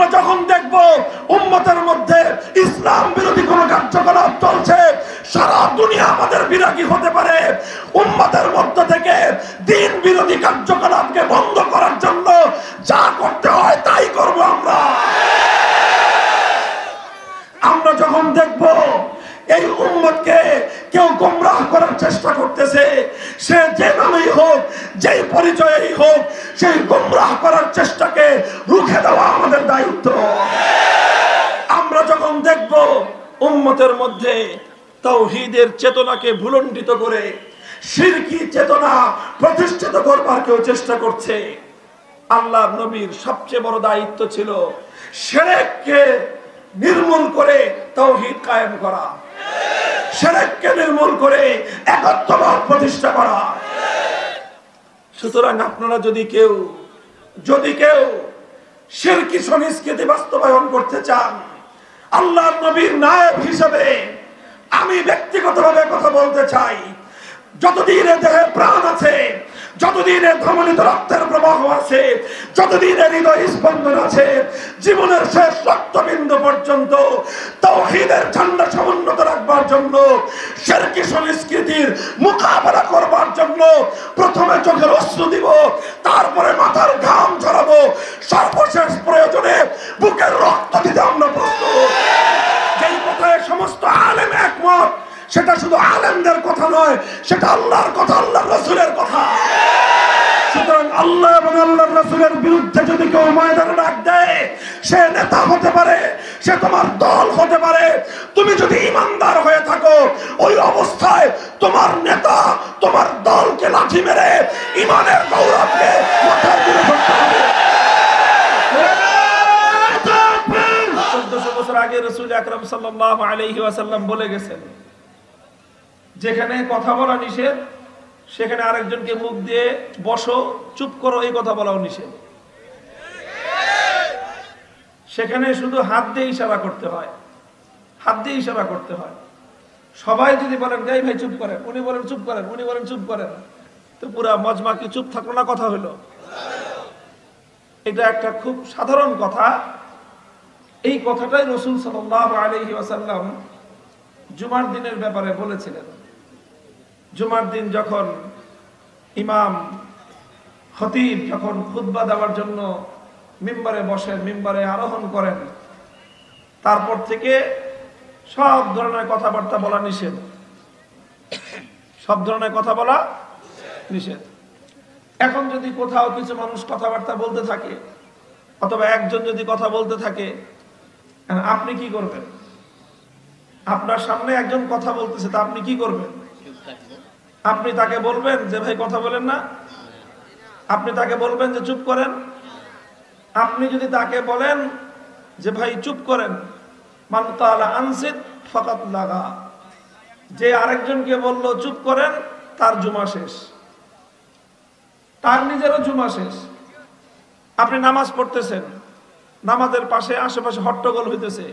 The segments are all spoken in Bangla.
আমরা যখন দেখব উম্মতের মধ্যে ইসলাম বিরোধী কোন কার্যকলাপ চলছে, সারা দুনিয়া আমাদের বিরাগী হতে পারে। উম্মতের মধ্য থেকে দ্বীন বিরোধী কার্যকলাপকে বন্ধ করার জন্য যা করতে হয় তাই করব আমরা। আমরা যখন দেখব এই উম্মতকে কেউ গোমরাহ করার চেষ্টা করতেছে, সে যে নামেই হোক, যেই পরিচয়েই হোক, সেই গোমরাহ করার চেষ্টাকে রুখে দেওয়া আমাদের দায়িত্ব। আমরা যখন দেখব উম্মতের মধ্যে তাওহীদের চেতনাকে ভুলণ্ঠিত করে শিরকি চেতনা প্রতিষ্ঠিত করবার কেউ চেষ্টা করছে, আল্লাহর নবীর সবচেয়ে বড় দায়িত্ব ছিল শিরককে নির্মূল করে তাওহীদ কায়েম করা, শিরককে নির্মূল করে একত্ববাদ প্রতিষ্ঠা করা। সুতরাং আপনারা যদি কেউ শিরকি সংস্কৃতি বাস্তবায়ন করতে চান, আল্লাহর নবীর নায়েব হিসেবে আমি ব্যক্তিগতভাবে কথা বলতে চাই, যতদিন দেহে প্রাণ আছে, যতদিন ধমনীত রক্তের প্রবাহ আছে, যতদিন হৃদয় স্পন্দন আছে, জীবনের শেষ রক্তবিন্দু পর্যন্ত তাওহীদের ঝান্ডা সমুন্নত রাখবার জন্য, শিরকি সংস্কৃতির মোকাবেলা করবার জন্য প্রথমে চোখের অশ্রু দিব, তারপরে মাথার ঘাম ঝরাবো, সর্বশেষ প্রয়োজনে বুকের রক্ত দিতে আমরা প্রস্তুত। যেই কথায় সমস্ত আলেম একমত, সেটা শুধু আলেমদের কথা নয়, সেটা আল্লাহর কথা, আল্লাহর রাসূলের কথা। সুতরাং আল্লাহ এবং আল্লাহর রাসূলের বিরুদ্ধে যদি কেউ ময়দানে ডাক দেয়, সে নেতা হতে পারে, সে তোমার দল হতে পারে। তুমি যদি ঈমানদার হয়ে থাকো, ওই অবস্থায় তোমার নেতা তোমার দলকে লাঠি মেরে ঈমানের গৌরবকে মাথার উপরে ধরতে হবে। 1400 বছর আগে রাসূল আকরাম সাল্লাল্লাহু আলাইহি ওয়াসাল্লাম বলে গেছেন, যেখানে কথা বলা নিষেধ, সেখানে আরেকজনকে মুখ দিয়ে বসো, চুপ করো, এই কথা বলাও নিষেধ। সেখানে শুধু হাত দিয়ে ইশারা করতে হয়, হাত দিয়ে ইশারা করতে হয়। সবাই যদি বলেন এই ভাই চুপ করেন, উনি বলেন চুপ করেন, উনি বলেন চুপ করেন, তো পুরা মজমা কি চুপ থাকলো না? কথা হলো। এটা একটা খুব সাধারণ কথা। এই কথাটাই রাসূল সাল্লাল্লাহু আলাইহি ওয়াসাল্লাম জুমার দিনের ব্যাপারে বলেছিলেন। জুমার দিন যখন ইমাম খতিব যখন খুতবা দেওয়ার জন্য মিম্বারে বসেন, মিম্বারে আরোহণ করেন, তারপর থেকে সব ধরনের কথাবার্তা বলা নিষেধ। সব ধরনের কথা বলা নিষেধ। এখন যদি কোথাও কিছু মানুষ কথাবার্তা বলতে থাকে, অথবা একজন যদি কথা বলতে থাকে, আপনি কি করবেন? আপনার সামনে একজন কথা বলতেছে, তা আপনি কি করবেন? আপনি তাকে বলবেন যে ভাই কথা বলেন না? আপনি তাকে বলবেন যে চুপ করেন? আপনি যদি তাকে বলেন যে ভাই চুপ করেন, মান ক্বালা আনসিত ফাকাত লাগা, যে আরেকজনকে বলল চুপ করেন, তার জুমা শেষ, তার নিজেরও জুমা শেষ। আপনি নামাজ পড়তেছেন, নামাজের পাশে আশেপাশে হট্টগোল হইতেছে,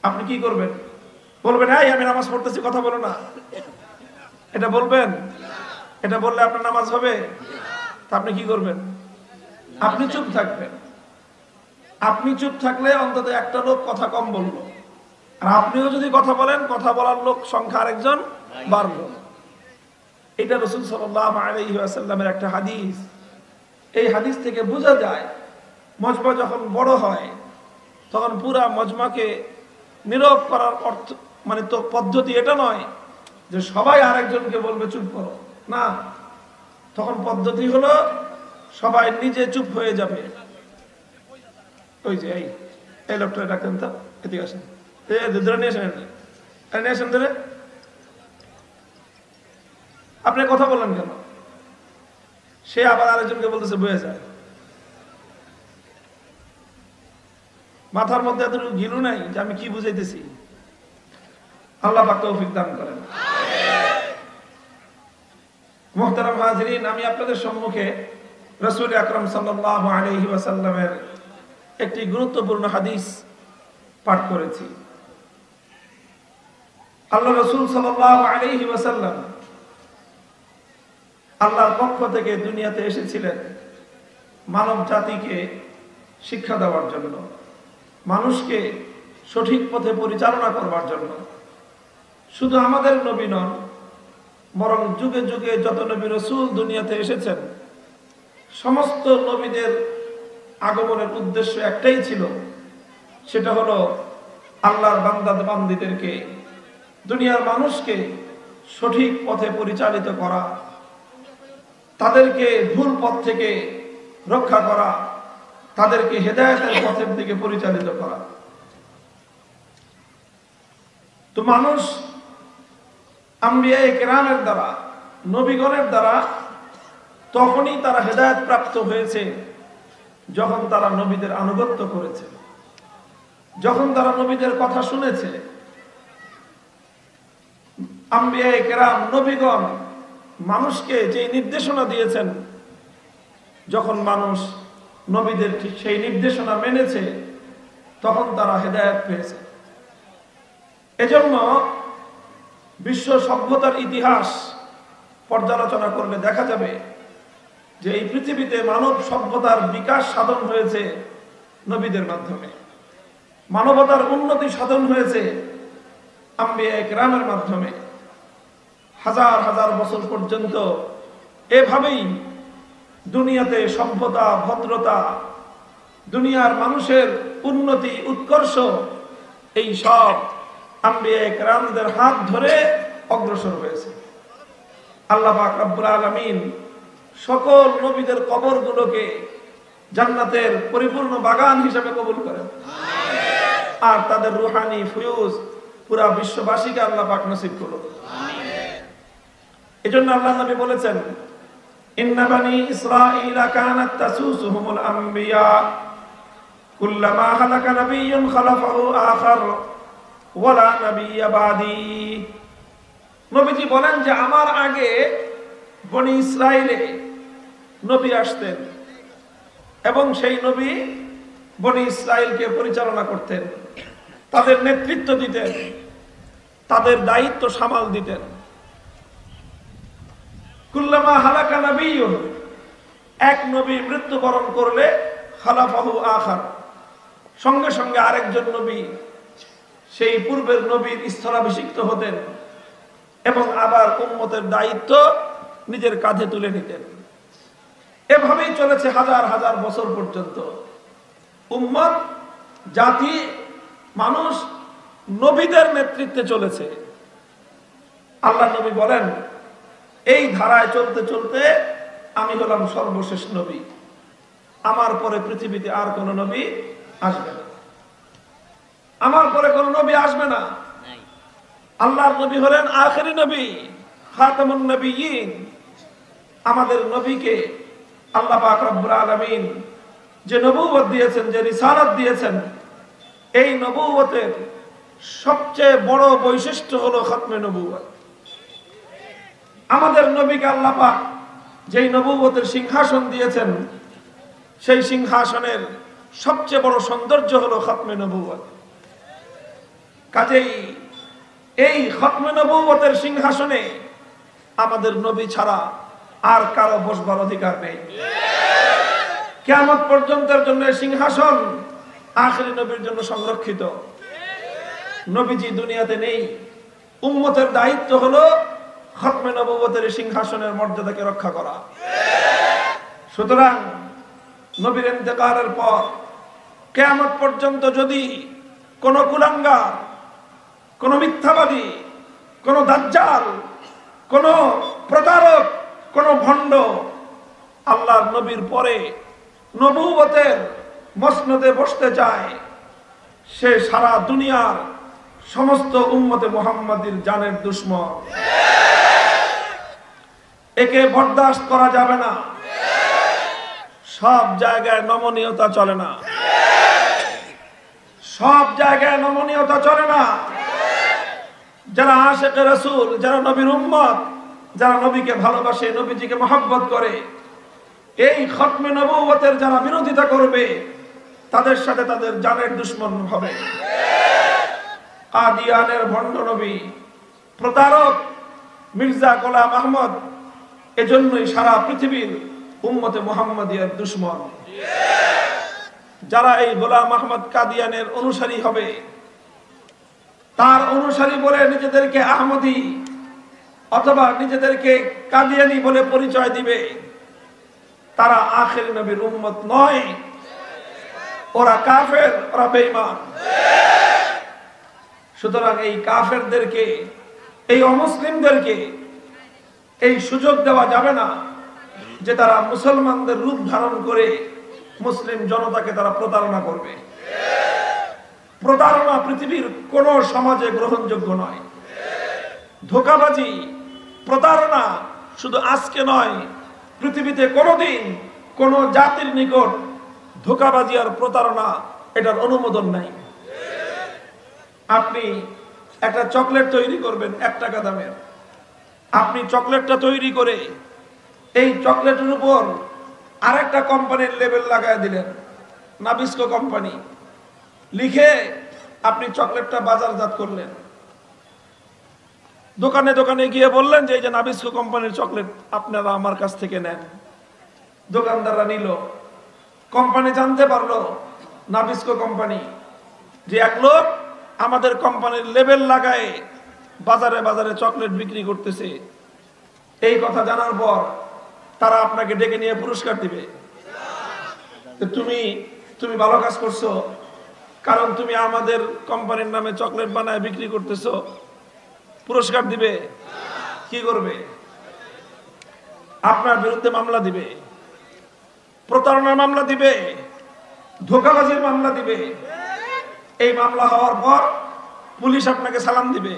আপনি কি করবেন? বলবেন এই আমি নামাজ পড়তেছি, কথা বলো না? এটা বলবেন? এটা বললে আপনার নামাজ হবে? তা আপনি কি করবেন? আপনি চুপ থাকবেন। আপনি চুপ থাকলে অন্তত একটা লোক কথা কম বললো, আর আপনিও যদি কথা বলেন, কথা বলার লোক সংখ্যা আরেকজন বাড়লো। এটা রাসূল সাল্লাল্লাহু আলাইহি ওয়াসাল্লামের একটা হাদিস। এই হাদিস থেকে বোঝা যায় মজমা যখন বড় হয়, তখন পুরা মজমাকে নীরব করার অর্থ মানে তো পদ্ধতি এটা নয় যে সবাই আরেকজনকে বলবে চুপ করো, না। তখন পদ্ধতি হলো সবাই নিজে চুপ হয়ে যাবে। ওই যে এই লোকটা ডাকেন তো, এদিকে আসেন, ধরে নিয়ে আসেন, ধরে। আপনি কথা বললেন কেন? সে আবার আরেকজনকে বলতেছে বয়ে যায়। মাথার মধ্যে এতটুকু ঘিলু নাই যে আমি কি বুঝাইতেছি। আল্লাহ পাক তৌফিক দান করেন। মুহতারাম হাজিরিন, আমি আপনাদের সম্মুখে রাসূল আকরাম সাল্লাল্লাহু আলাইহি ওয়াসাল্লামের একটি গুরুত্বপূর্ণ হাদিস পাঠ করেছি। আল্লাহ রাসূল সাল্লাল্লাহু আলাইহি ওয়াসাল্লাম আল্লাহর পক্ষ থেকে দুনিয়াতে এসেছিলেন মানব জাতিকে শিক্ষা দেওয়ার জন্য। মানুষকে সঠিক পথে পরিচালনা করবার জন্য। শুধু আমাদের নবী নন, বরং যুগে যুগে যত নবী রাসূল দুনিয়াতে এসেছেন, সমস্ত নবীদের আগমনের উদ্দেশ্য একটাই ছিল, সেটা হলো আল্লাহর বান্দা বান্দীদেরকে, দুনিয়ার মানুষকে সঠিক পথে পরিচালিত করা, তাদেরকে ভুল পথ থেকে রক্ষা করা, তাদেরকে হেদায়েতের পথের দিকে পরিচালিত করা। তো মানুষ আম্বিয়ায়ে কেরামের দ্বারা, নবীগণের দ্বারা তখনই তারা হেদায়েত প্রাপ্ত হয়েছে যখন তারা নবীদের আনুগত্য করেছে, যখন তারা নবীদের কথা শুনেছে। আম্বিয়ায়ে কেরাম, নবীগণ মানুষকে যে নির্দেশনা দিয়েছেন, যখন মানুষ নবীদের ঠিক সেই নির্দেশনা মেনেছে, তখন তারা হেদায়েত পেয়েছে। এজন্য বিশ্ব সভ্যতার ইতিহাস পর্যালোচনা করলে দেখা যাবে যে এই পৃথিবীতে মানব সভ্যতার বিকাশ সাধন হয়েছে নবীদের মাধ্যমে, মানবতার উন্নতি সাধন হয়েছে আম্বিয়ায়ে কেরামের মাধ্যমে। হাজার হাজার বছর পর্যন্ত এভাবেই দুনিয়াতে সভ্যতা, ভদ্রতা, দুনিয়ার মানুষের উন্নতি, উৎকর্ষ, এই সব আম্বিয়ায়ে কেরামদের হাত ধরে অগ্রসর হয়েছে। আল্লাহ পাক রব্বুল আলামিন সকল নবীদের কবরগুলোকে জান্নাতের পরিপূর্ণ বাগান হিসেবে কবুল করেন, আর তাদের রুহানি ফয়ুজ পুরা বিশ্ববাসীকে আল্লাহ পাক নসিব করুন। এজন্য আল্লাহ নবী বলেছেন, ইন্না বানি ইসরাঈলা কানাত তাসুসুহুমুল আম্বিয়া কুল্লামা হালাকা নাবিয়্যুন খালাফাহু আখার ওয়ালা নাবিয়্যা বাদি। নবীজি বলেন যে আমার আগে বনি ইসরাইলে নবী আসতেন এবং সেই নবী বনি ইসরাইলকে পরিচালনা করতেন, তাদের নেতৃত্ব দিতেন, তাদের দায়িত্ব সামাল দিতেন। কুল্লামা হালাকা নাবিয়্যুন, এক নবী মৃত্যুবরণ করলে খালাফাহু আখার, সঙ্গে সঙ্গে আরেকজন নবী সেই পূর্বের নবীর স্থলাভিষিক্ত হতেন এবং আবার উম্মতের দায়িত্ব নিজের কাঁধে তুলে নিতেন। এভাবেই চলেছে হাজার হাজার বছর পর্যন্ত। উম্মত, জাতি, মানুষ নবীদের নেতৃত্বে চলেছে। আল্লাহ নবী বলেন, এই ধারায় চলতে চলতে আমি হলাম সর্বশেষ নবী, আমার পরে পৃথিবীতে আর কোন নবী আসবে না, আমার পরে কোন নবী আসবে না। আল্লাহর নবী হলেন আখেরি নবী, খাতামুন নবিয়্যিন। আমাদের নবীকে আল্লাহ পাক রব্বুল আলামিন যে নবুয়ত দিয়েছেন, যে রিসালাত দিয়েছেন, এই নবুয়তের সবচেয়ে বড় বৈশিষ্ট্য হলো খতমে নবুয়ত। আমাদের নবীকে আল্লাহ পাক যেই নবুয়তের সিংহাসন দিয়েছেন, সেই সিংহাসনের সবচেয়ে বড় সৌন্দর্য হলো খতমে নবুয়ত। কাজেই এই খতমে নবুয়তের সিংহাসনে আমাদের নবী ছাড়া আর কারো বসবার অধিকার নেই। কিয়ামত পর্যন্তের জন্য সিংহাসন আখেরি নবীর জন্য সংরক্ষিত। নবীজি দুনিয়াতে নেই, উম্মতের দায়িত্ব হলো খতমে নবুয়তের সিংহাসনের মর্যাদাকে রক্ষা করা। সুতরাং নবীর ইন্তেকালের পর কিয়ামত পর্যন্ত যদি কোন কুলাঙ্গার, কোন মিথ্যাবাদী, কোন দাজ্জাল, কোন প্রতারক, কোন ভণ্ড আল্লাহর নবীর পরে নবুয়তের মসনদে বসতে চায়, সে সারা দুনিয়ার সমস্ত উম্মতে মুহাম্মাদীর জানের দুশমন। একে বরদাস্ত করা যাবে না। সব জায়গায় নমনীয়তা চলে না, সব জায়গায় নমনীয়তা চলে না। যারা আশিকে রাসূল, যারা নবীর উম্মত, যারা নবীকে ভালোবাসে, নবীজিকে মহব্বত করে, এই খতমে নবুয়তের যারা বিরোধিতা করবে, তাদের সাথে তাদের জানের দুশমন হবে। কাদিয়ানের ভণ্ড নবী, প্রতারক মির্জা গোলাম আহমদ, এজন্যই সারা পৃথিবীর উম্মতে মুহাম্মাদিয়ার দুশমন। যারা এই গোলাম আহমদ কাদিয়ানের অনুসারী হবে, তার অনুসারী বলে নিজেদেরকে আহমদী অথবা নিজেদেরকে কাদিয়ানী বলে পরিচয় দিবে, তারা আখির নবীর উম্মত নয়, ওরা কাফের, ওরা বেঈমান। সুতরাং এই কাফেরদেরকে, এই অমুসলিমদেরকে এই সুযোগ দেওয়া যাবে না যে তারা মুসলমানদের রূপ ধারণ করে মুসলিম জনতাকে তারা প্রতারণা করবে। প্রতারণা পৃথিবীর কোন সমাজে গ্রহণযোগ্য নয়। ধোঁকাবাজি, প্রতারণা শুধু আজকে নয়, পৃথিবীতে কোনোদিন কোন জাতির নিকট ধোঁকাবাজি আর প্রতারণা এটার অনুমোদন নাই। আপনি একটা চকলেট তৈরি করবেন 1 টাকা দামের, আপনি চকলেটটা তৈরি করে এই চকলেটের উপর আরেকটা কোম্পানির লেবেল লাগায় দিলেন, নাবিস্কো কোম্পানি লিখে আপনি চকলেটটা বাজারজাত করলেন। দোকানে দোকানে গিয়ে বললেন যে এই যে নাবিস্কো কোম্পানির চকলেট আপনারা আমার কাছ থেকে নেন। দোকানদাররা নিল, কোম্পানি জানতে পারলো নাবিস্কো কোম্পানি যে এক লোক আমাদের কোম্পানির লেবেল লাগায় বাজারে বাজারে চকলেট বিক্রি করতেছে। এই কথা জানার পর তারা আপনাকে ডেকে নিয়ে পুরস্কার দিবে, তুমি ভালো কাজ করছো, কারণ তুমি আমাদের কোম্পানির নামে চকলেট বানায় বিক্রি করতেছো। পুরস্কার দিবে, কি করবে? আপনার বিরুদ্ধে মামলা দিবে, প্রতারণার মামলা দিবে, ধোঁকাবাজির মামলা দিবে। এই মামলা হওয়ার পর পুলিশ আপনাকে সালাম দিবে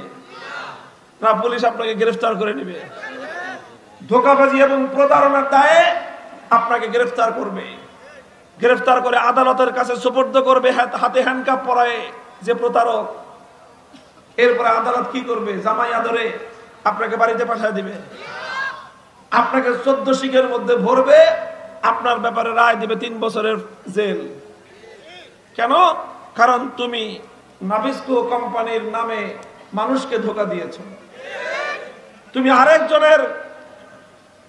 না, পুলিশ আপনাকে গ্রেফতার করে নেবে। ধোঁকাবাজি এবং প্রতারণার দায়ে আপনাকে গ্রেফতার করবে, গ্রেফতার করে আদালতের কাছে সুপর্দ করবে, হাতে হ্যান্ডকাপ পরায়ে যে প্রতারক। এরপরে আদালত কি করবে? জামাই আদরে আপনাকে বাড়িতে পাঠিয়ে দিবে, আপনাকে 14 শিখের মধ্যে ভরবে, আপনার ব্যাপারে রায় দিবে 3 বছরের জেল। কেন? কারণ তুমি নাবিস্কো কোম্পানির নামে মানুষকে ধোঁকা দিয়েছো, তুমি আরেকজনের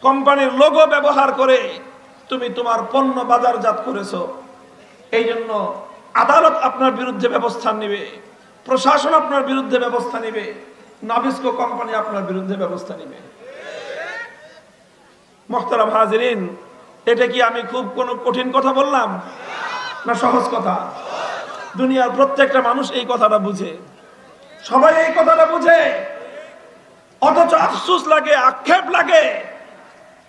কোম্পানির লোগো ব্যবহার করে তুমি তোমার পণ্য বাজারজাত করেছো। এই জন্য আদালত আপনার বিরুদ্ধে ব্যবস্থা নেবে, প্রশাসন আপনার বিরুদ্ধে ব্যবস্থা নেবে, নাবিস্কো কোম্পানি আপনার বিরুদ্ধে ব্যবস্থা নেবে। মুহতারাম হাজিরিন, এটা কি আমি খুব কোনো কঠিন কথা বললাম না সহজ কথা? দুনিয়ার প্রত্যেকটা মানুষ এই কথাটা বুঝে, সবাই এই কথাটা বুঝে, অথচ আফসোস লাগে, আক্ষেপ লাগে,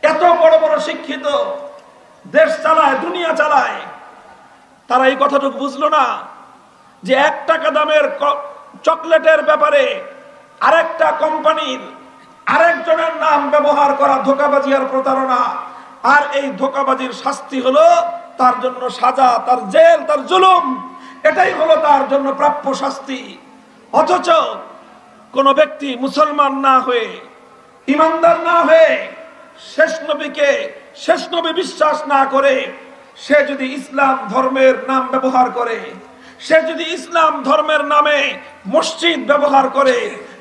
এত বড় বড় শিক্ষিত, দেশ চালায়, দুনিয়া চালায়, তারা এই কথাটুকু বুঝলো না যে 1 টাকা দামের চকলেটের ব্যাপারে আরেকটা কোম্পানির আরেকজনের নাম ব্যবহার করা ধোঁকাবাজি আর প্রতারণা। আর এই ধোঁকাবাজির শাস্তি হলো তার জন্য সাজা, তার জেল, তার জুলুম, এটাই হলো তার জন্য প্রাপ্য শাস্তি। অথচ কোন ব্যক্তি মুসলমান না হয়ে, ইমানদার না হয়ে, শেষ নবী বিশ্বাস না করে সে যদি ইসলাম ধর্মের নাম ব্যবহার করে, সে যদি ইসলাম ধর্মের নামে মসজিদ ব্যবহার করে,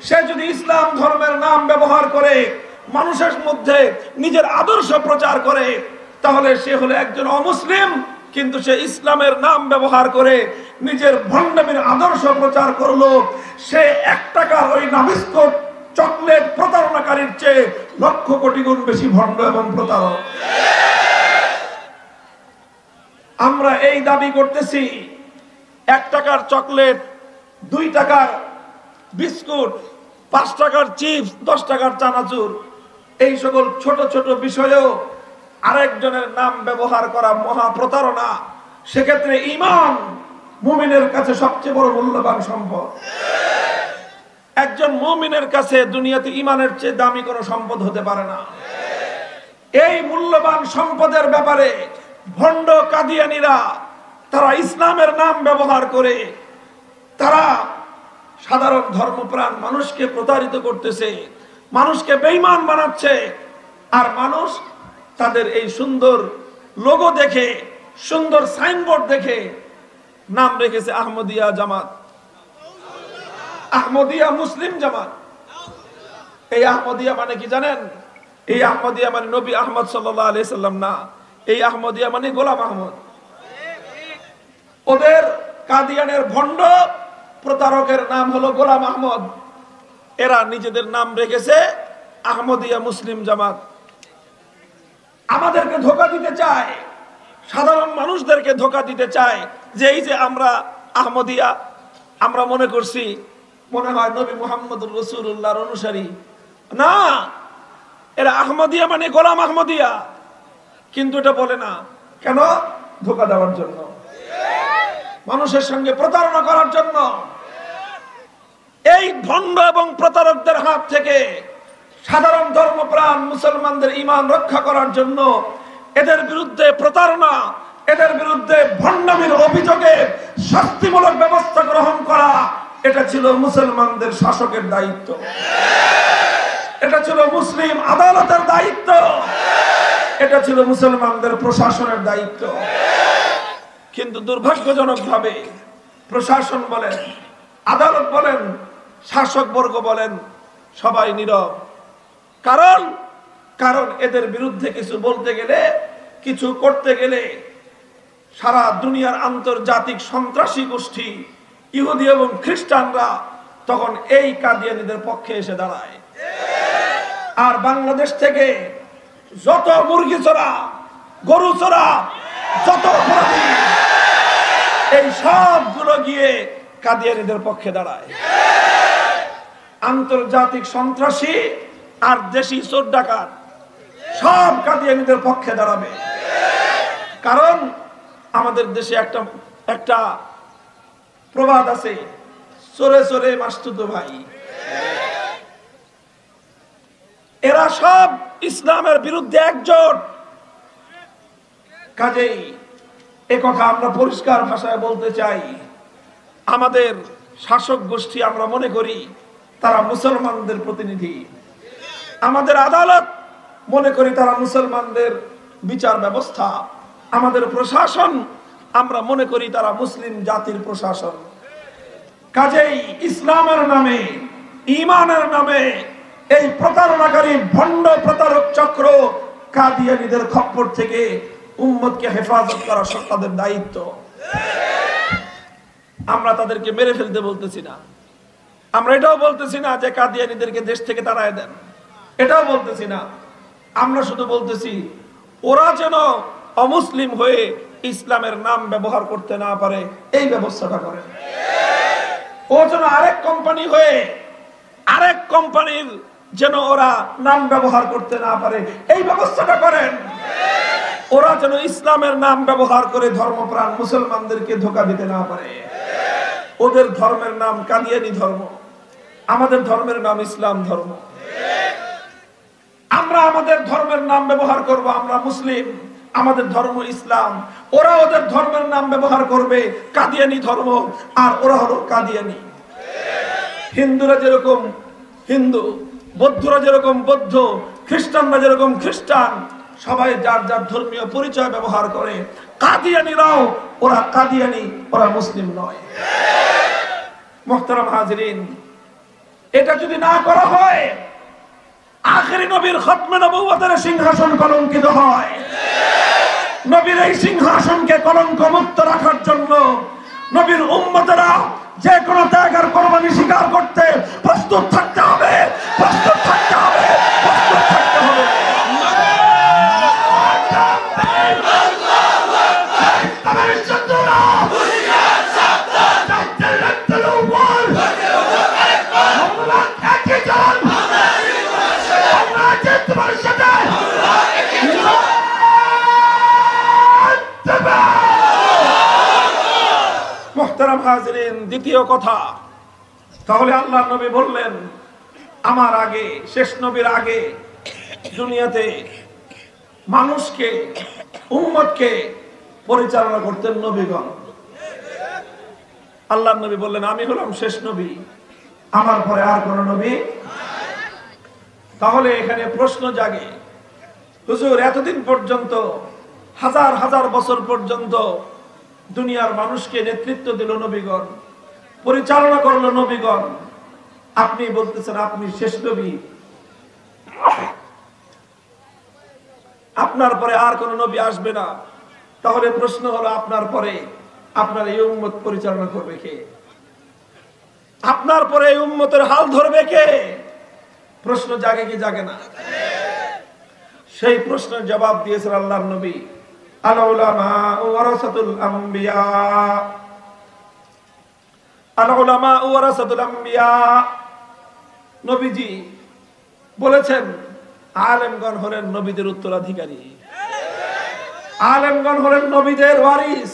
সে যদি ইসলাম ধর্মের নাম ব্যবহার করে মানুষের মধ্যে নিজের আদর্শ প্রচার করে, তাহলে সে হলো একজন অমুসলিম। কিন্তু সে ইসলামের নাম ব্যবহার করে নিজের ভণ্ডামির আদর্শ প্রচার করলো। সে 1 টাকার ওই নাবিস্কো চকলেট প্রতারণাকারীর চেয়ে লক্ষ কোটি গুণ বেশি ভণ্ড এবং প্রতারক। আমরা এই দাবি করতেছি, 1 টাকার চকলেট, 2 টাকার বিস্কুট, 5 টাকার চিপস, 10 টাকার চানাচুর, এই সকল ছোট ছোট বিষয়েও আরেকজনের নাম ব্যবহার করা মহা প্রতারণা। সেক্ষেত্রে ঈমান মুমিনের কাছে সবচেয়ে বড় মূল্যবান সম্পদ। একজন মুমিনের কাছে দুনিয়াতে ঈমানের চেয়ে দামি কোনো সম্পদ হতে পারে না। এই মূল্যবান সম্পদের ব্যাপারে ভণ্ড কাদিয়ানীরা তারা ইসলামের নাম ব্যবহার করে তারা সাধারণ ধর্মপ্রাণ মানুষকে প্রতারিত করতেছে, মানুষকে বেঈমান বানাচ্ছে। আর মানুষ তাদের এই সুন্দর লোগো দেখে, সুন্দর সাইনবোর্ড দেখে নাম রেখেছে আহমদিয়া জামাত, আহমদিয়া মুসলিম জামাত। এই আহমদিয়া মানে কি জানেন? এই আহমদিয়া মানে নবী আহমদ সাল্লাল্লাহু আলাইহি সাল্লাম না, এই আহমদিয়া মানে গোলাম আহমদ। ওদের কাদিয়ানের ভণ্ড প্রতারকের নাম হলো গোলাম আহমদ। এরা নিজেদের নাম রেখেছে আহমদিয়া মুসলিম জামাত। আমাদেরকে ধোঁকা দিতে চায়, সাধারণ মানুষদেরকে ধোঁকা দিতে চায় যে এই যে আমরা আহমদিয়া, আমরা মনে করছি মনে হয় নবী মুহাম্মদুর রাসূলুল্লাহর অনুসারী। না, এরা আহমদিয়া মানে গোলাম আহমদিয়া, কিন্তু এটা বলে না। কেন? ধোঁকা দেওয়ার জন্য, মানুষের সঙ্গে প্রতারণা করার জন্য। এই ভণ্ড এবং প্রতারকদের হাত থেকে সাধারণ ধর্মপ্রাণ মুসলমানদের ঈমান রক্ষা করার জন্য এদের বিরুদ্ধে প্রতারণা, এদের বিরুদ্ধে ভণ্ডামির অভিযোগে শাস্তিমূলক ব্যবস্থা গ্রহণ করা, এটা ছিল মুসলমানদের শাসকের দায়িত্ব, এটা ছিল মুসলিম আদালতের দায়িত্ব, এটা ছিল মুসলমানদের প্রশাসনের দায়িত্ব। কিন্তু দুর্ভাগ্যজনকভাবে প্রশাসন বলেন, আদালত বলেন, শাসক বর্গ বলেন, সবাই নীরব। কারণ এদের বিরুদ্ধে কিছু বলতে গেলে, কিছু করতে গেলে সারা দুনিয়ার আন্তর্জাতিক সন্ত্রাসী গোষ্ঠী ইহুদি এবং খ্রিস্টানরা তখন এই কাদিয়ানীদের পক্ষে এসে দাঁড়ায়। আর বাংলাদেশ থেকে যত মুরগি চোরা, গরু চোরা, যত অপরাধী, এই সবগুলো গিয়ে কাদিয়ানীদের পক্ষে দাঁড়ায়। আন্তর্জাতিক সন্ত্রাসী আর দেশি চোর ডাকাত সব কাদিয়ানীদের পক্ষে দাঁড়াবে। কারণ আমাদের দেশে একটা প্রবাদ আছে, চোরে চোরে মাসতুতো ভাই। এরা সব ইসলামের বিরুদ্ধে একজোট। কাজেই একথা আমরা পরিষ্কার ভাষায় বলতে চাই, আমাদের শাসক গোষ্ঠী আমরা মনে করি তারা মুসলমানদের প্রতিনিধি, আমাদের আদালত মনে করি তারা মুসলমানদের বিচার ব্যবস্থা, আমাদের প্রশাসন আমরা মনে করি তারা মুসলিম জাতির প্রশাসন। কাজেই ইসলামের নামে, ঈমানের নামে এই প্রতারণাকারী ভণ্ড প্রতারক চক্র কাদিয়ানীদের খপ্পর থেকে উম্মতকে হেফাজত করা তাদের দায়িত্ব। আমরা তাদেরকে মেরে ফেলতে বলতেছি না, আমরা এটাও বলতেছি না যে কাদিয়ানীদেরকে দেশ থেকে তাড়ায় দেন, এটাও বলতেছি না। আমরা শুধু বলতেছি ওরা যেন অমুসলিম হয়ে ইসলামের নাম ব্যবহার করতে না পারে এই ব্যবস্থাটা করেন। ও যেন আরেক কোম্পানি হয়ে আরেক কোম্পানির যেন ওরা নাম ব্যবহার করতে না পারে এই ব্যবস্থাটা করেন। ওরা যেন ইসলামের নাম ব্যবহার করে ধর্মপ্রাণ মুসলমানদেরকে ধোঁকা দিতে না পারে। ওদের ধর্মের নাম কাদিয়ানী ধর্ম, আমাদের ধর্মের নাম ইসলাম ধর্ম। আমরা আমাদের ধর্মের নাম ব্যবহার করব, আমরা মুসলিম, আমাদের ধর্ম ইসলাম। ওরা ওদের ধর্মের নাম ব্যবহার করবে কাদিয়ানী ধর্ম, আর ওরা হলো কাদিয়ানী। হিন্দুরা যেরকম হিন্দু, বৌদ্ধরা যেরকম বৌদ্ধ, খ্রিস্টানরা যেরকম খ্রিস্টান, সবাই যার যার ধর্মীয় পরিচয় ব্যবহার করে। কাদিয়ানীরাও ওরা কাদিয়ানী, ওরা মুসলিম নয়। মুহতারাম হাজিরিন, এটা যদি না করা হয় আখেরি নবীর খতমে নবুয়তের সিংহাসন কলঙ্কিত হয়। নবীর এই সিংহাসনকে কলঙ্ক মুক্ত রাখার জন্য নবীর উম্মতেরা যে কোনো ত্যাগ আর কোরবানি স্বীকার করতে প্রস্তুত থাকতে হবে, প্রস্তুত থাকতে হবে, প্রস্তুত থাকতে হবে। মুহতারাম হাজিরিন, দ্বিতীয় কথা, তাহলে আল্লাহ নবী বললেন আমার আগে, শেষ নবীর আগে দুনিয়াতে মানুষকে, উম্মতকে পরিচালনা করতেন নবীগণ। আল্লাহ নবী বললেন আমি হলাম শেষ নবী, আমার পরে আর কোন নবী। তাহলে এখানে প্রশ্ন জাগে, হুজুর এতদিন পর্যন্ত, হাজার হাজার বছর পর্যন্ত দুনিয়ার মানুষকে নেতৃত্ব দিল নবীগণ, পরিচালনা করলো নবীগণ, আপনি বলতেছেন আপনি শেষ নবী, আপনার পরে আর কোন নবী আসবে না। তাহলে প্রশ্ন হলো আপনার পরে আপনার এই উম্মত পরিচালনা করবে কে? আপনার পরে এই উম্মতের হাল ধরবে কে? প্রশ্ন জাগে কি জাগে না? সেই প্রশ্নের জবাব দিয়েছেন আল্লাহর নবী, আল উলামা ওয়ারাসাতুল আম্বিয়া, আল উলামা ওয়ারাসাতুল আম্বিয়া। নবীজি বলেছেন আলেমগণ হলেন নবীদের উত্তরাধিকারী, আলেমগণ হলেন নবীদের ওয়ারিস,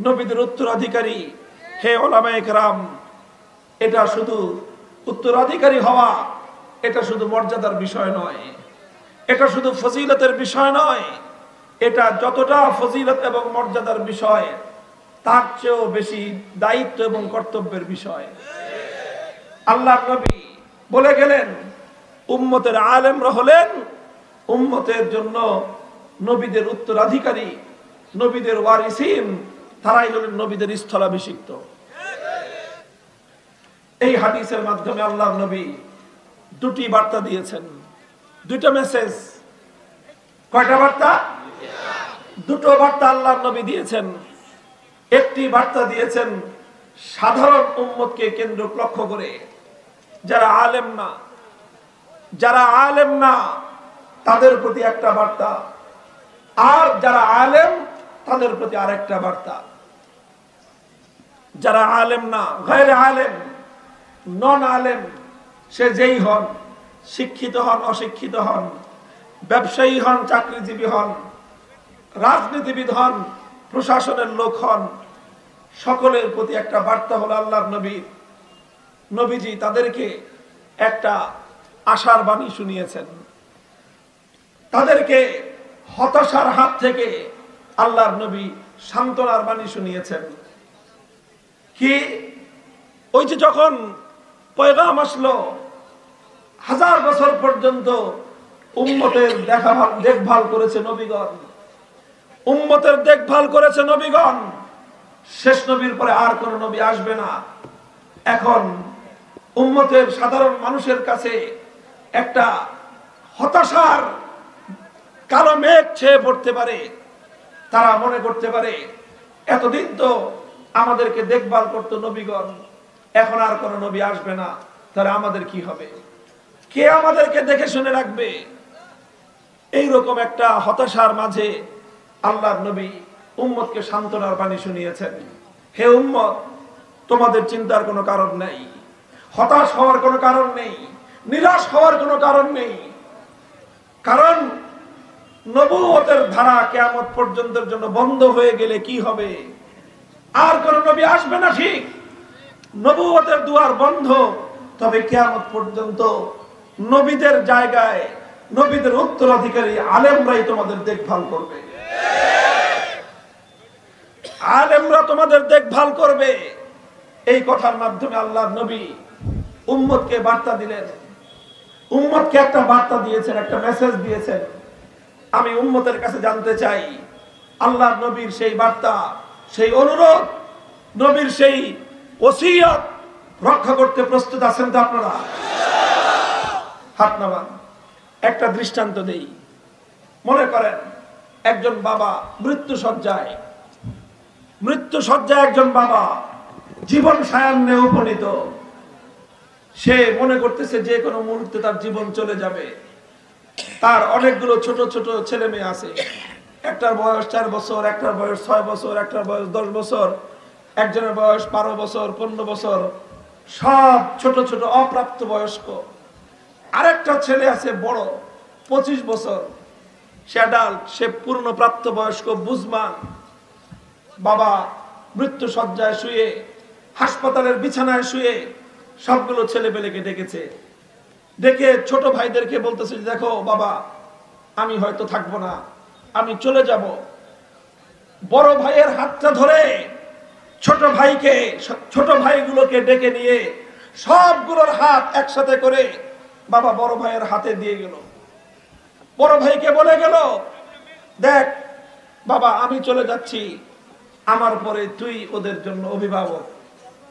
নবীদের উত্তরাধিকারী। হে উলামায়ে কেরাম, এটা শুধু উত্তরাধিকারী হওয়া, এটা শুধু মর্যাদার বিষয় নয়, এটা শুধু ফজিলতের বিষয় নয়, এটা যতটা ফজিলত এবং মর্যাদার বিষয় তার চেয়েও বেশি দায়িত্ব এবং কর্তব্যের বিষয়। আল্লাহর নবী বলে গেলেন উম্মতের আলেমরা হলেন উম্মতের জন্য নবীদের উত্তরাধিকারী, নবীদের ওয়ারিসিন, তারাই হলেন নবীদের স্থলাভিষিক্ত। এই হাদিসের মাধ্যমে আল্লাহর নবী দুটি বার্তা দিয়েছেন, দুটো মেসেজ। কয়টা বার্তা? দুটো বার্তা আল্লাহর নবী দিয়েছেন। একটি বার্তা দিয়েছেন সাধারণ উম্মতকে কেন্দ্র লক্ষ্য করে, যারা আলেম না, যারা আলেম না তাদের প্রতি একটা বার্তা, আর যারা আলেম তাদের প্রতি আরেকটা বার্তা। যারা আলেম না, গায়রে আলেম, নন আলেম, সে যেই হন, শিক্ষিত হন অশিক্ষিত হন, ব্যবসায়ী হন চাকরিজীবী হন, রাজনীতিবিদ হন প্রশাসনের লোক হন, সকলের প্রতি একটা বার্তা হলো আল্লাহর নবীর। নবীজি তাদেরকে একটা আশার বাণী শুনিয়েছেন, তাদেরকে হতাশার হাত থেকে আল্লাহর নবী সান্ত্বনার বাণী শুনিয়েছেন। কি? ওই যে যখন পয়গাম আসলো, 1000 বছর পর্যন্ত উম্মতের দেখভাল করেছে নবীগণ, উম্মতের দেখভাল করেছে নবীগণ। শেষ নবীর পরে আর কোন নবী আসবে না। এখন উম্মতের সাধারণ মানুষের কাছে একটা হতাশার কালো মেঘ ছেয়ে পড়তে পারে। তারা মনে করতে পারে এতদিন তো আমাদেরকে দেখভাল করতো নবীগণ, এখন আর কোন নবী আসবে না, তাহলে আমাদের কি হবে? কে আমাদেরকে দেখে শুনে রাখবে? এইরকম একটা হতাশার মাঝে আল্লাহর নবী উম্মতকে সান্ত্বনার বাণী শুনিয়েছেন। হে উম্মত, তোমাদের চিন্তার কোনো কারণ নেই, হতাশ হওয়ার কোনো কারণ নেই, নিরাশ হওয়ার কোনো কারণ নেই। কারণ নবুয়তের ধারা কিয়ামত পর্যন্তের জন্য বন্ধ হয়ে গেলে কি হবে? আর কোন নবী আসবে না, ঠিক। নবুয়তের দুয়ার বন্ধ, তবে কিয়ামত পর্যন্ত নবীদের জায়গায় নবীদের উত্তরাধিকারী আলেমরাই তোমাদের দেখভাল করবে, আলেমরা তোমাদের দেখভাল করবে। এই কথার মাধ্যমে আল্লাহর নবী উম্মতকে বার্তা দিলেন, উম্মতকে একটা বার্তা দিয়েছেন, একটা মেসেজ দিয়েছেন। আমি উম্মতের কাছে জানতে চাই আল্লাহর নবীর সেই বার্তা, সেই অনুরোধ, নবীর সেই ওসিয়ত রক্ষা করতে প্রস্তুত আছেন তো আপনারা? হাত নামান। একটা দৃষ্টান্ত দেই। মনে করেন একজন বাবা মৃত্যু শয্যায় একজন বাবা জীবন সায়ান্নে উপনীত। সে মনে করতেছে যে কোনো মুহূর্তে তার জীবন চলে যাবে। তার অনেকগুলো ছোট ছোট ছেলে মেয়ে আছে, একটার বয়স 4 বছর, একটার বয়স 6 বছর, একটার বয়স 10 বছর, একজনের বয়স 12 বছর, 15 বছর, সব ছোট ছোট অপ্রাপ্ত বয়স্ক। আরেকটা ছেলে আছে বড়, 25 বছর, সে অ্যাডাল্ট, সে পূর্ণপ্রাপ্ত বয়স্ক, বুঝমান। বাবা মৃত্যু শয্যায় শুয়ে, হাসপাতালের বিছানায় শুয়ে সবগুলো ছেলেপেলেকে ডেকেছে, ডেকে ছোট ভাইদেরকে বলতেছে, দেখো বাবা, আমি হয়তো থাকবো না, আমি চলে যাব। বড় ভাইয়ের হাতটা ধরে ছোট ভাইগুলোকে ডেকে নিয়ে সবগুলোর হাত একসাথে করে বাবা বড় ভাইয়ের হাতে দিয়ে গেল। বড় ভাইকে বলে গেল, দেখ বাবা, আমি চলে যাচ্ছি, আমার পরে তুই ওদের জন্য অভিভাবক,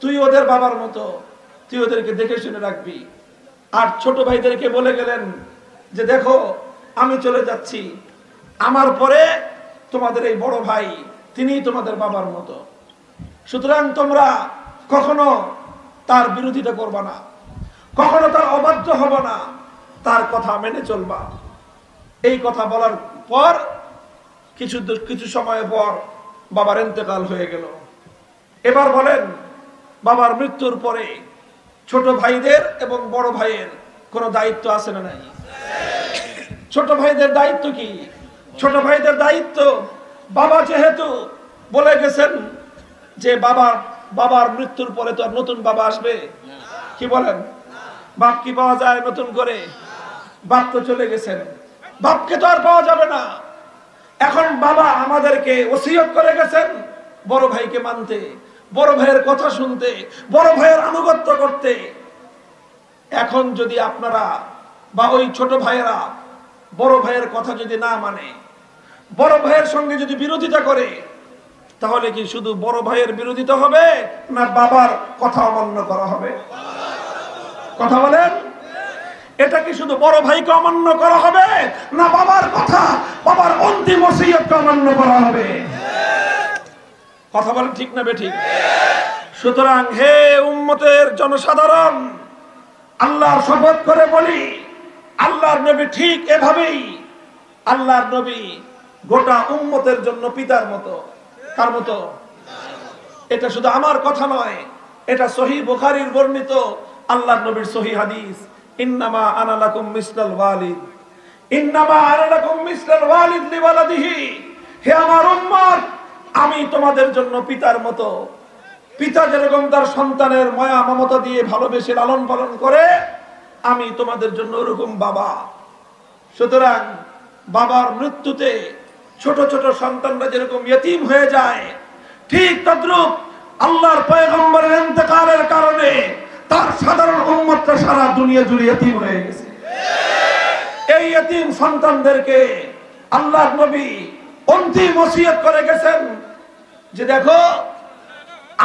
তুই ওদের বাবার মতো, তুই ওদেরকে দেখে শুনে রাখবি। আর ছোট ভাইদেরকে বলে গেলেন যে দেখো, আমি চলে যাচ্ছি, আমার পরে তোমাদের এই বড় ভাই তিনিই তোমাদের বাবার মতো। সুতরাং তোমরা কখনো তার বিরোধিতা করবা না, কখনো তার অবাধ্য হবে না, তার কথা মেনে চলবা। এই কথা বলার পর কিছু সময় পর বাবার ইন্তেকাল হয়ে গেল। এবার বলেন, বাবার মৃত্যুর পরে ছোট ভাইদের এবং বড় ভাইয়ের কোনো দায়িত্ব আছে না নাই? ছোট ভাইদের দায়িত্ব কি? ছোট ভাইদের দায়িত্ব, বাবা যেহেতু বলে গেছেন যে বাবার মৃত্যুর পরে তো আর নতুন বাবা আসবে, কি বলেন? বাপ কি পাওয়া যায় নতুন করে? বাপ তো চলে গেছেন, বাপকে তো আর পাওয়া যাবে না। এখন বাবা আমাদেরকে ওসিয়ত করে গেছেন বড় ভাইকে মানতে, বড় ভাইয়ের কথা শুনতে, বড় ভাইয়ের আনুগত্য করতে। এখন যদি আপনারা বা ওই ছোট ভাইয়েরা বড় ভাইয়ের কথা যদি না মানে, বড় ভাইয়ের সঙ্গে যদি বিরোধিতা করে, তাহলে কি শুধু বড় ভাইয়ের বিরোধিতা হবে না বাবার কথা অমান্য করা হবে? কথা বলেন, এটা কি শুধু বড় ভাইকে অমান্য করা হবে না বাবার কথা, বাবার অন্তিম ওসিয়তকে অমান্য করা হবে? কথা বলেন, ঠিক না বেঠিক? সুতরাং হে উম্মতের জনসাধারণ, আল্লাহর শপথ করে বলি, আল্লাহর নবী ঠিক এভাবেই, আল্লাহর নবী গোটা উম্মতের জন্য পিতার মতো। কার মতো? এটা শুধু আমার কথা নয়, এটা সহিহ বুখারীর বর্ণিত আল্লাহর নবীর সহিহ হাদিস। ইন্নামা আনা লাকুম মিসলাল ওয়ালিদ, ইন্নামা আনা লাকুম মিসলাল ওয়ালিদ লিওয়ালাদিহি। হে আমার উম্মত, আমি তোমাদের জন্য পিতার মতো। পিতা যেরকম তার সন্তানের মায়া মমতা দিয়ে ভালোবেসে লালন পালন করে, আমি তোমাদের জন্য ওরকম বাবা। সুতরাং বাবার মৃত্যুতে ছোট ছোট সন্তানরা যেরকম ইতিম হয়ে যায়, ঠিক তদ্রূপ আল্লাহর পয়গম্বরের ইন্তেকালের কারণে তার সাধারণ উম্মতরা সারা দুনিয়া জুড়ে ইতিম হয়ে গেছে। এই ইতিম সন্তানদেরকে আল্লাহর নবী অন্তিম ওসিয়ত করে গেছেন যে দেখো,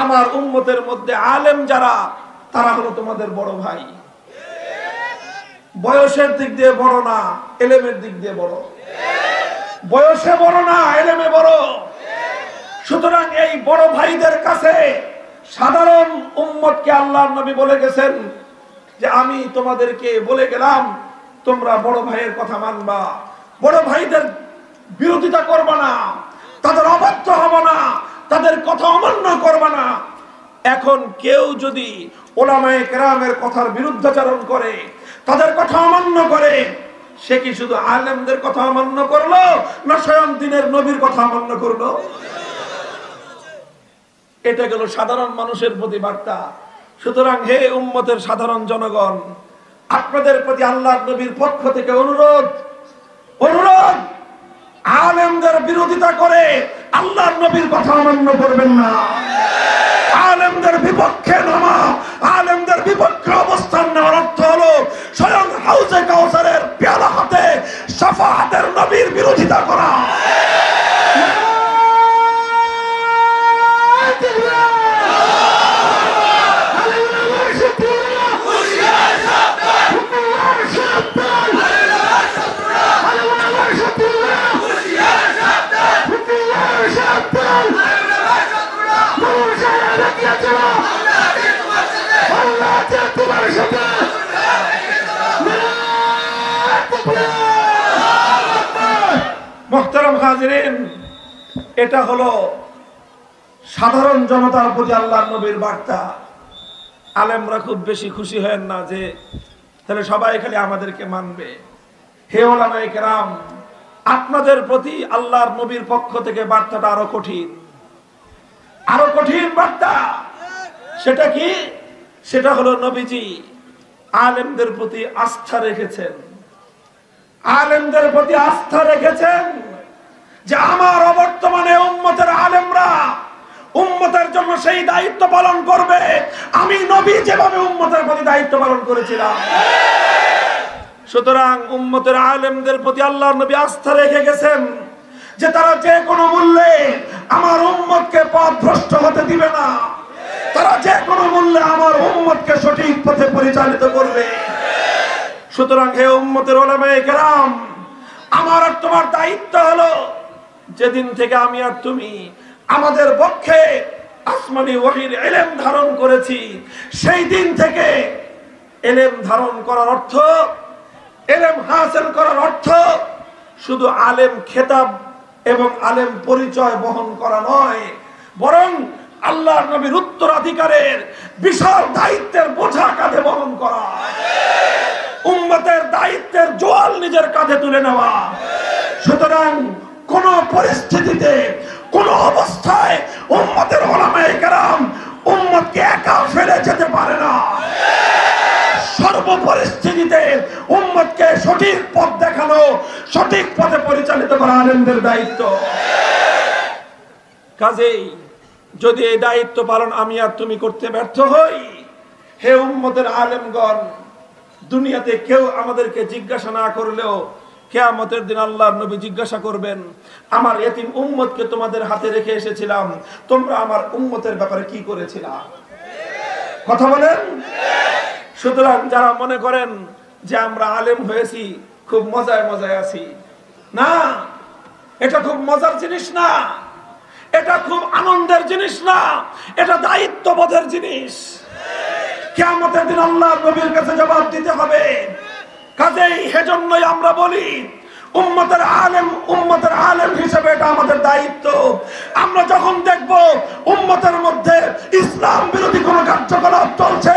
আমার উম্মতের মধ্যে আলেম যারা, তারা হলো তোমাদের বড় ভাই। বয়সের দিক দিয়ে বড় না, এলেমের দিক দিয়ে বড়। বয়সে বড় না, এলেমে বড়। সুতরাং এই বড় ভাইদের কাছে সাধারণ উম্মতকে আল্লাহর নবী বলে গেছেন যে আমি তোমাদেরকে বলে গেলাম, তোমরা বড় ভাইয়ের কথা মানবা, বড় ভাইদের বিরোধিতা করবা না, তাদের অবাধ্য হবে না, তাদের কথা অমান্য করবা না। এখন কেউ যদি ওলামায়ে কেরামের কথার বিরুদ্ধাচরণ করে, তাদের কথা অমান্য করে, সে কি শুধু আলেমদের কথা অমান্য করলো না স্বয়ং দিনের নবীর কথা অমান্য করলো? এটা গেল সাধারণ মানুষের প্রতি বার্তা। সুতরাং হে উম্মতের সাধারণ জনগণ, আপনাদের প্রতি আল্লাহর নবীর পক্ষ থেকে অনুরোধ, আলেমদের বিরোধিতা করে আল্লাহর নবীর কথা অমান্য করবেন না। আলেমদের বিপক্ষে নামা, আলেমদের বিপক্ষে অবস্থান নেওয়ার অর্থ হলো স্বয়ং হাউজে কাউসারের পেয়ালা হাতে শাফাআতের নবীর বিরোধিতা করা। মুহতারাম হাজিরিন, এটা হলো সাধারণ জনতার প্রতি আল্লাহর নবীর বার্তা। আলেমরা খুব বেশি খুশি হয় না যে তাহলে সবাই খালি আমাদেরকে মানবে। হে ওলামায়ে কেরাম, আপনাদের প্রতি আল্লাহর নবীর পক্ষ থেকে বার্তাটা আরো কঠিন, আরো কঠিন বার্তা। সেটা কি? সেটা হলো নবীজি আলেমদের প্রতি আস্থা রেখেছেন, আলেমদের প্রতি আস্থা রেখেছেন যে আমার অবর্তমানে উম্মতের আলেমরা উম্মতের জন্য সেই দায়িত্ব পালন করবে আমি নবী যেভাবে উম্মতের প্রতি দায়িত্ব পালন করেছিলাম। সুতরাং উম্মতের আলেমদের প্রতি আল্লাহর নবী আস্থা রেখে গেছেন যে তারা যে কোনো মূল্যে আমার উম্মতকে পথভ্রষ্ট হতে দিবে না, তারা যে কোনো মূল্যে আমার উম্মতকে সঠিক পথে পরিচালিত করবে। সুতরাং হে উম্মতের উলামায়ে কেরাম, আমার আর তোমার দায়িত্ব হলো যেদিন থেকে আমি আর তুমি আমাদের পক্ষে আসমানি ওহীর ইলম ধারণ করেছি, সেই দিন থেকে ইলম ধারণ করার অর্থ, ইলম হাসিল করার অর্থ শুধু আলেম খেতাব এবং আলেম পরিচয় বহন করা নয়, বরং আল্লাহর নবীর উত্তরাধিকারের বিশাল দায়িত্বের বোঝা কাঁধে বহন করা, উম্মতের দায়িত্বের জোয়াল নিজের কাঁধে তুলে নেওয়া। সুতরাং কোন পরিস্থিতিতে, কোন অবস্থায় উম্মতের উলামায়ে কেরাম উম্মতকে একা ফেলে যেতে পারে না। সর্বপরিস্থিতিতে উম্মতকে সঠিক পথ দেখানো, সঠিক পথে পরিচালিত করা আলেমদের দায়িত্ব। কাজেই যদি এই দায়িত্ব পালন আমি আর তুমি করতে ব্যর্থ হই, হে উম্মতের আলেমগণ, দুনিয়াতে কেউ আমাদেরকে জিজ্ঞাসা না করলেও কিয়ামতের দিন আল্লাহর নবী জিজ্ঞাসা করবেন, আমার এতিম উম্মতকে তোমাদের হাতে রেখে এসেছিলাম, তোমরা আমার উম্মতের ব্যাপারে কি করেছিলা? কথা বলেন। সুতরাং যারা মনে করেন যে আমরা আলেম হয়েছি খুব মজায় মজায় আছি, না, এটা খুব মজার জিনিস না, এটা খুব আনন্দের জিনিস না, এটা দায়িত্ববোধের জিনিস। কিয়ামতের দিন আল্লাহর নবীর কাছে জবাব দিতে হবে। কাজেই সেজন্যই আমরা বলি উম্মতের আলেম হিসেবে এটা আমাদের দায়িত্ব। আমরা যখন দেখব উম্মতের মধ্যে ইসলাম বিরোধী কোন কার্যকলাপ চলছে,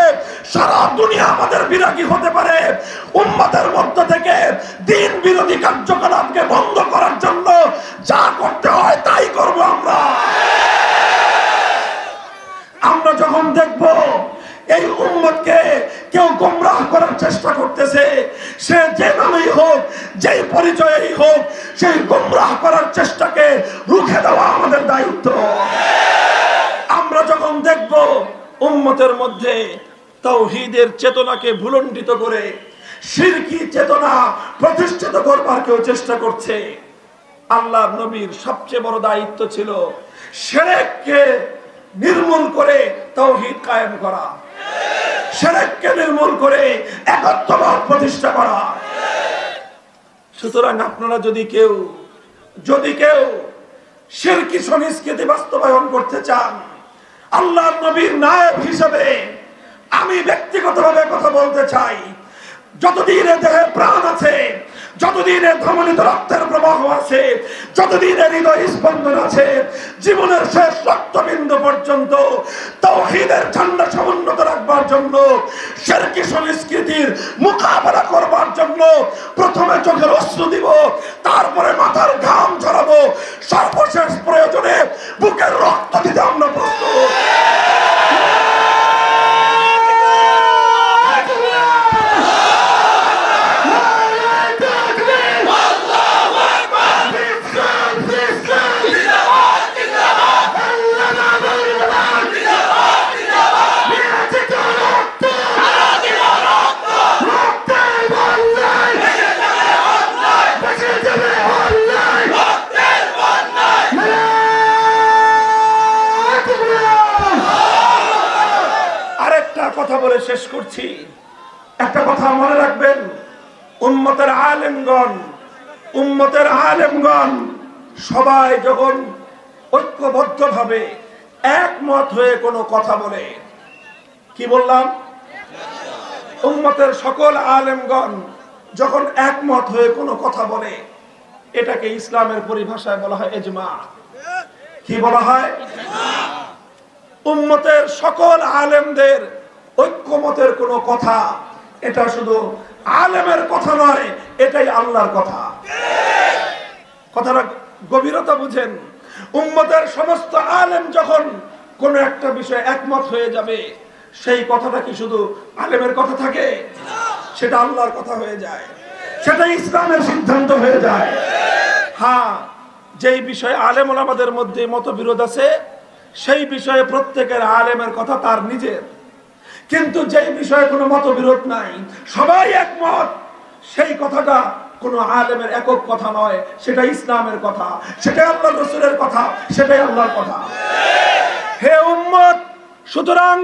সারা দুনিয়া আমাদের বিরাগী হতে পারে, উম্মতের মধ্য থেকে দ্বীন বিরোধী কার্যকলাপকে বন্ধ করার জন্য যা করতে হয় তাই করব। আমরা যখন দেখব এই উম্মতকে কেউ গোমরাহ করার চেষ্টা করতেছে, সে যে নামেই হোক, যেই পরিচয়েই হোক, সেই গোমরাহ করার চেষ্টাকে রুখে দেওয়া আমাদের দায়িত্ব। আমরা যখন দেখব উম্মতের মধ্যে তাওহীদের চেতনাকে ভুলণ্ঠিত করে শিরকি চেতনা প্রতিষ্ঠিত করবার কেউ চেষ্টা করছে, আল্লাহর নবীর সবচেয়ে বড় দায়িত্ব ছিল শিরককে নির্মূল করে তাওহীদ কায়েম করা, শিরককে নির্মূল করে একত্ববাদ প্রতিষ্ঠা করা। সুতরাং আপনারা যদি কেউ শিরকি সংস্কৃতি বাস্তবায়ন করতে চান, আল্লাহর নবীর নায়েব হিসেবে আমি ব্যক্তিগতভাবে কথা বলতে চাই, যতদিন এ দেহে প্রাণ আছে, যতদিন এ ধমনীত রক্তের প্রবাহ আছে, যতদিন এর হৃদয় স্পন্দন আছে, জীবনের শেষ রক্তবিন্দু পর্যন্ত তাওহীদের ঝান্ডা সমুন্নত রাখবার জন্য, শিরকি সংস্কৃতির মোকাবেলা করবার জন্য প্রথমে চোখের অশ্রু দিব, তারপরে মাথার ঘাম ঝরাবো, সর্বশেষ প্রয়োজনে বুকের রক্ত দিতে আমরা প্রস্তুত। কথা বলে শেষ করছি। একটা কথা মনে রাখবেন, উম্মতের আলেমগণ সবাই যখন ঐক্যবদ্ধভাবে একমত হয়ে কোনো কথা বলে, কি বললাম, উম্মতের সকল আলেমগণ যখন একমত হয়ে কোনো কথা বলে, এটাকে ইসলামের পরিভাষায় বলা হয় ইজমা। কি বলা হয়? উম্মতের সকল আলেমদের ঐক্যমতের কোন কথা, এটা শুধু আলেমের কথা নয়, এটাই আল্লাহর কথা। কথাটা গভীরতা বুঝেন। উম্মতের সমস্ত আলেম যখন কোন একটা বিষয়ে একমত হয়ে যাবে, সেই কথাটা কি শুধু আলেমের কথা থাকে? সেটা আল্লাহর কথা হয়ে যায়, সেটা ইসলামের সিদ্ধান্ত হয়ে যায়। হ্যাঁ, যেই বিষয়ে আলেম ওলামাদের মধ্যে মতবিরোধ আছে, সেই বিষয়ে প্রত্যেকের আলেমের কথা তার নিজের, কিন্তু যেই বিষয়ে কোনো মতবিরোধ নাই, সবাই একমত, সেই কথাটা কোনো আলেমের একক কথা নয়, সেটা ইসলামের কথা, সেটাই আল্লাহর রাসূলের কথা, সেটাই আল্লাহর কথা। হে উম্মত, সুতরাং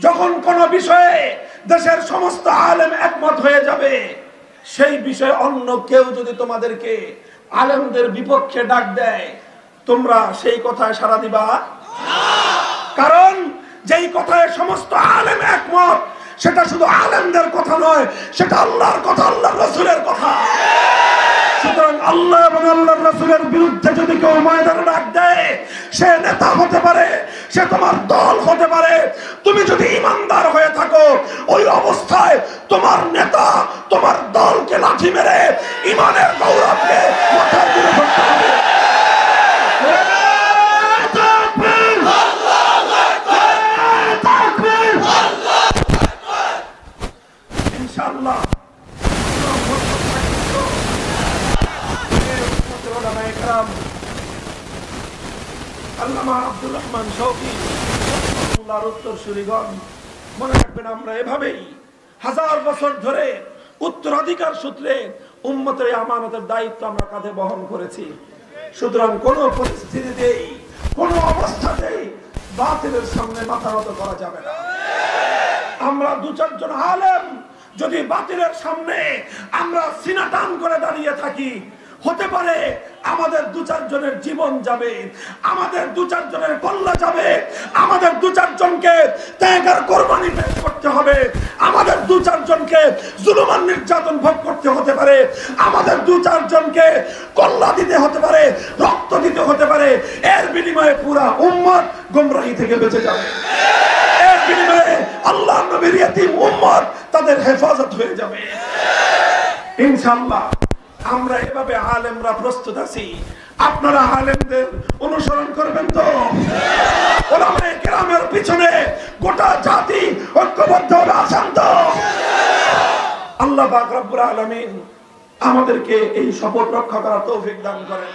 যখন কোনো বিষয়ে দেশের সমস্ত আলেম একমত হয়ে যাবে, সেই বিষয়ে অন্য কেউ যদি তোমাদেরকে আলেমদের বিপক্ষে ডাক দেয়, তোমরা সেই কথায় সাড়া দিবা না, কারণ যেই কথায় সমস্ত আলেম একমত সেটা শুধু আলেমদের কথা নয়, সেটা আল্লাহর কথা, আল্লাহর রাসূলের কথা। সুতরাং আল্লাহ এবং আল্লাহর রাসূলের বিরুদ্ধে যদি কেউ ময়দানে ডাক দেয়, সে নেতা হতে পারে, সে তোমার দল হতে পারে, তুমি যদি ঈমানদার হয়ে থাকো, ওই অবস্থায় তোমার নেতা তোমার দলকে লাঠি মেরে ঈমানের গৌরবকে মাথার উপরে ধরতে হবে। ইনশাআল্লাহ আল্লামা আব্দুর রহমান শৌকী রাহিমাহুল্লাহর উত্তরসূরিগণ মনে রাখবেন, আমরা এভাবেই হাজার বছর ধরে উত্তরাধিকার সূত্রে উম্মতের আমানতের দায়িত্ব আমরা কাঁধে বহন করেছি। সুতরাং কোন পরিস্থিতিতেই, কোন অবস্থাতেই বাতিলের সামনে মাথা নত করা যাবে না। আমরা দু চারজন আলেম যদি বাতিলের সামনে আমরা সিনা টান করে দাঁড়িয়ে থাকি, হতে পারে আমাদের দু চারজনের জীবন যাবে, আমাদের দু চারজনের কল্লা যাবে, আমাদের দু চারজনকে ত্যাগ আর কোরবানি পেশ করতে হবে, আমাদের দু চারজনকে জুলুম আর নির্যাতন ভোগ করতে হতে পারে, আমাদের দু চারজনকে কল্লা দিতে হতে পারে, রক্ত দিতে হতে পারে। এর বিনিময়ে পুরা উম্মত গোমরাহি থেকে বেঁচে যাবে, এর বিনিময়ে আল্লাহর নবীর ইতিম উম্মত তাদের হেফাজত হয়ে যাবে ইনশাআল্লাহ। আমরা এভাবে আলেমরা প্রস্তুত আছি, আপনারা আলেমদের অনুসরণ করবেন তো? ওলামায়ে কেরামের পিছনে গোটা জাতি ঐক্যবদ্ধ হবে, আছেন তো? আল্লাহ পাক রব্বুল আলামিন আমাদেরকে এই শপথ রক্ষা করার তৌফিক দান করেন।